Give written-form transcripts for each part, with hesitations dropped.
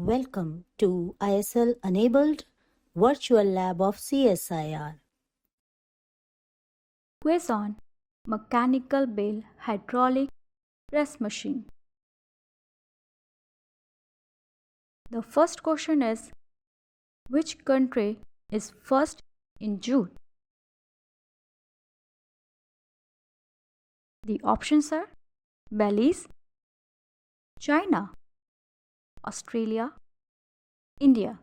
Welcome to ISL Enabled Virtual Lab of CSIR. Quiz on Mechanical Bale Hydraulic Press Machine. The first question is, which country is first in jute? The options are Belize, China, Australia, India.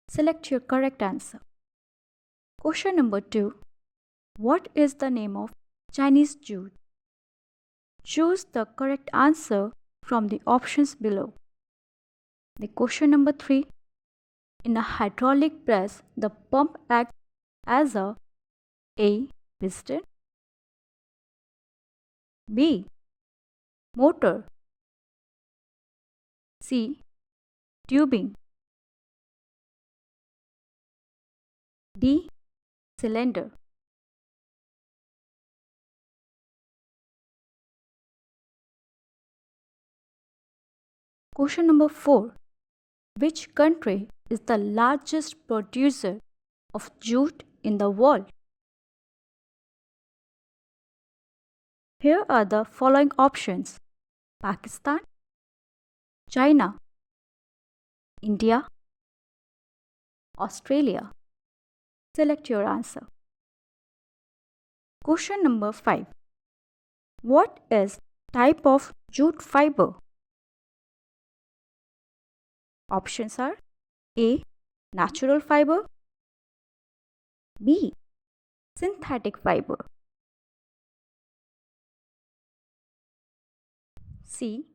Select your correct answer. Question number 2. What is the name of Chinese jute? Choose the correct answer from the options below. The question number 3. In a hydraulic press, the pump acts as a piston, B. motor, C. tubing, D. cylinder. Question number 4. Which country is the largest producer of jute in the world? Here are the following options: Pakistan, China, India, Australia. Select your answer. Question number 5. What is type of jute fiber? Options are A. Natural fiber, B. Synthetic fiber, C.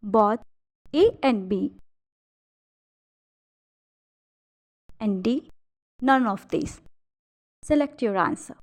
both A and B, and D. none of these. Select your answer.